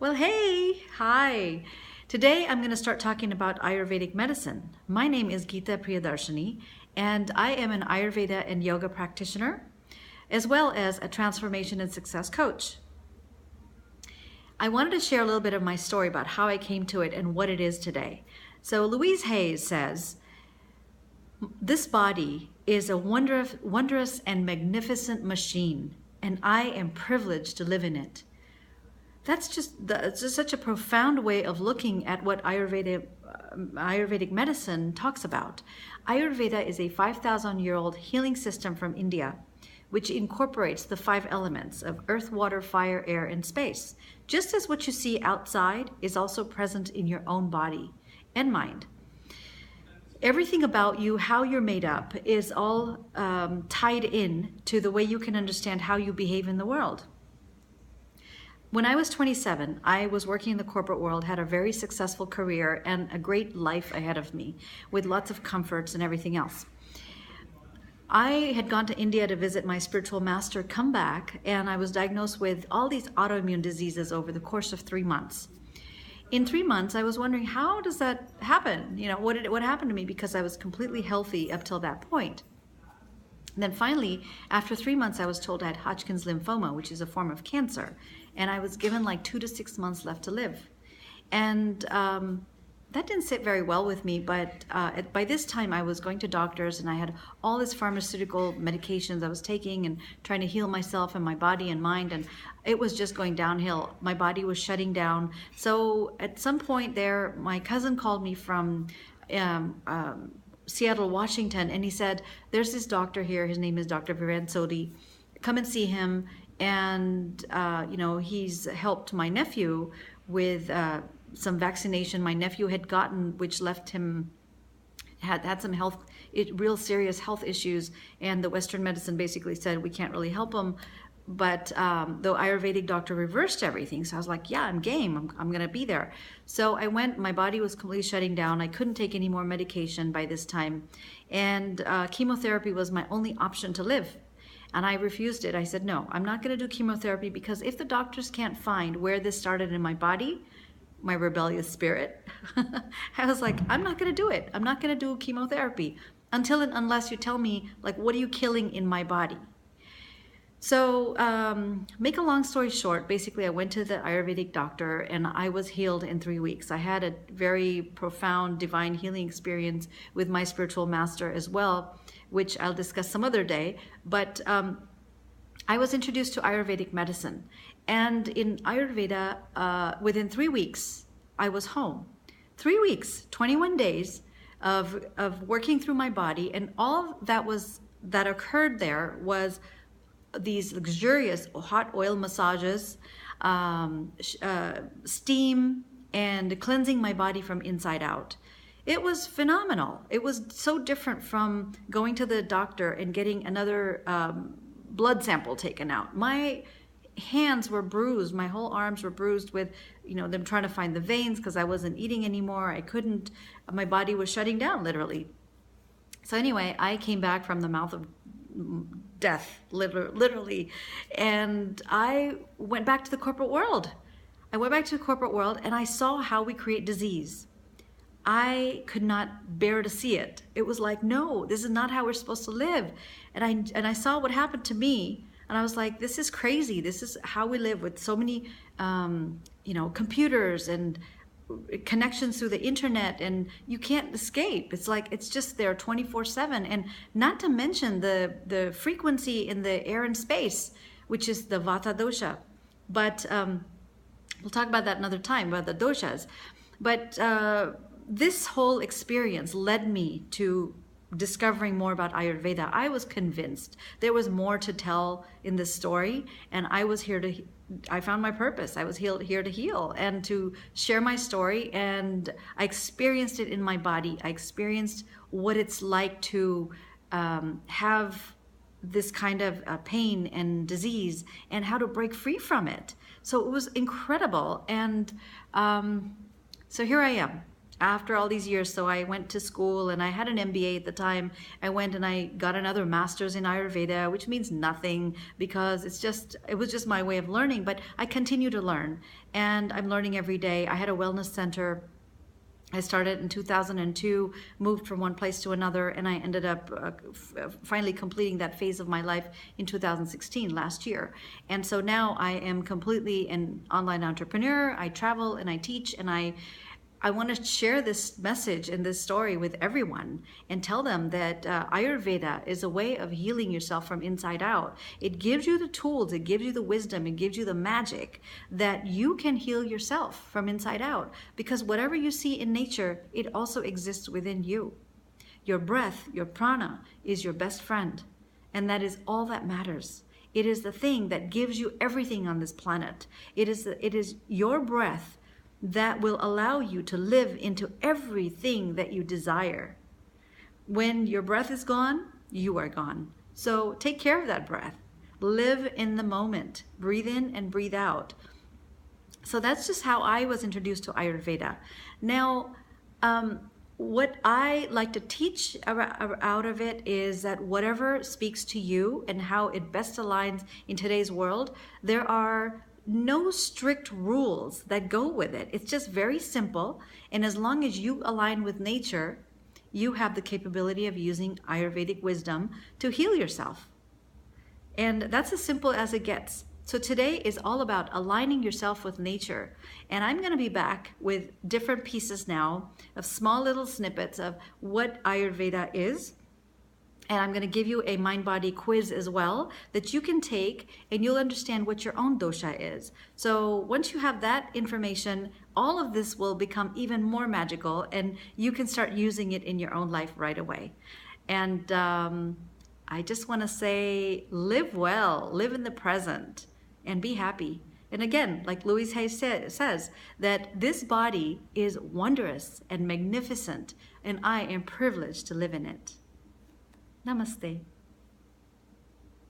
Well, hey, hi. Today I'm going to start talking about Ayurvedic medicine. My name is Geeta Priyadarshini, and I am an Ayurveda and yoga practitioner, as well as a transformation and success coach. I wanted to share a little bit of my story about how I came to it and what it is today. So Louise Hayes says, "This body is a wondrous and magnificent machine, and I am privileged to live in it." It's just such a profound way of looking at what Ayurvedic medicine talks about. Ayurveda is a 5,000-year-old healing system from India, which incorporates the five elements of earth, water, fire, air, and space, just as what you see outside is also present in your own body and mind. Everything about you, how you're made up, is all tied in to the way you can understand how you behave in the world. When I was 27, I was working in the corporate world, had a very successful career and a great life ahead of me with lots of comforts and everything else. I had gone to India to visit my spiritual master, come back, and I was diagnosed with all these autoimmune diseases over the course of 3 months. In 3 months, I was wondering, how does that happen? What happened to me? Because I was completely healthy up till that point. And then finally, after 3 months, I was told I had Hodgkin's lymphoma, which is a form of cancer. And I was given like 2 to 6 months left to live. And that didn't sit very well with me, but by this time I was going to doctors and I had all this pharmaceutical medications I was taking and trying to heal myself and my body and mind, and it was just going downhill. My body was shutting down. So at some point there, my cousin called me from Seattle, Washington, and he said, "There's this doctor here, his name is Dr. Viren Sodhi. Come and see him." And he's helped my nephew with some vaccination my nephew had gotten, which left him had some real serious health issues, and the Western medicine basically said we can't really help him. But the Ayurvedic doctor reversed everything, so I was like, yeah, I'm game. I'm gonna be there. So I went. My body was completely shutting down. I couldn't take any more medication by this time, and chemotherapy was my only option to live. And I refused it. I said, no, I'm not going to do chemotherapy, because if the doctors can't find where this started in my body, my rebellious spirit, I was like, I'm not going to do it. I'm not going to do chemotherapy until and unless you tell me, like, what are you killing in my body? So make a long story short, basically I went to the Ayurvedic doctor and I was healed in 3 weeks. I had a very profound divine healing experience with my spiritual master as well, which I'll discuss some other day. But I was introduced to Ayurvedic medicine. And in Ayurveda, within 3 weeks, I was home. 3 weeks, 21 days of working through my body. And all that occurred there was these luxurious hot oil massages, steam, and cleansing my body from inside out. It was phenomenal. It was so different from going to the doctor and getting another blood sample taken out. My hands were bruised. My whole arms were bruised with, them trying to find the veins because I wasn't eating anymore. I couldn't. My body was shutting down, literally. So anyway, I came back from the mouth of death, literally, and I went back to the corporate world. And I saw how we create disease. I could not bear to see it. It was like, no, this is not how we're supposed to live. And I saw what happened to me, and I was like, this is crazy. This is how we live with so many, computers and connections through the internet, and you can't escape. It's like it's just there 24/7, and not to mention the frequency in the air and space, which is the Vata dosha. But we'll talk about that another time, about the doshas. But this whole experience led me to discovering more about Ayurveda. I was convinced there was more to tell in this story, and I found my purpose. I was here to heal and to share my story, and I experienced it in my body. I experienced what it's like to have this kind of pain and disease and how to break free from it. So it was incredible. And so here I am. after all these years. So I went to school and I had an MBA at the time. I went and I got another master's in Ayurveda, which means nothing because it was just my way of learning. But I continue to learn and I'm learning every day. I had a wellness center. I started in 2002, moved from one place to another, and I ended up finally completing that phase of my life in 2016, last year. And so now I am completely an online entrepreneur. I travel and I teach, and I want to share this message and this story with everyone and tell them that Ayurveda is a way of healing yourself from inside out. It gives you the tools, it gives you the wisdom, it gives you the magic that you can heal yourself from inside out. Because whatever you see in nature, it also exists within you. Your breath, your prana, is your best friend. And that is all that matters. It is the thing that gives you everything on this planet. It is your breath that will allow you to live into everything that you desire. When your breath is gone, you are gone. So take care of that breath. Live in the moment. Breathe in and breathe out. So that's just how I was introduced to Ayurveda. Now, what I like to teach out of it is that whatever speaks to you and how it best aligns in today's world, there are no strict rules that go with it. It's just very simple. And as long as you align with nature, you have the capability of using Ayurvedic wisdom to heal yourself. And that's as simple as it gets. So today is all about aligning yourself with nature. And I'm going to be back with different pieces now of small little snippets of what Ayurveda is. And I'm going to give you a mind-body quiz as well that you can take, and you'll understand what your own dosha is. So once you have that information, all of this will become even more magical, and you can start using it in your own life right away. And I just want to say, live well, live in the present, and be happy. And again, like Louise Hay says, that this body is wondrous and magnificent, and I am privileged to live in it. Namaste.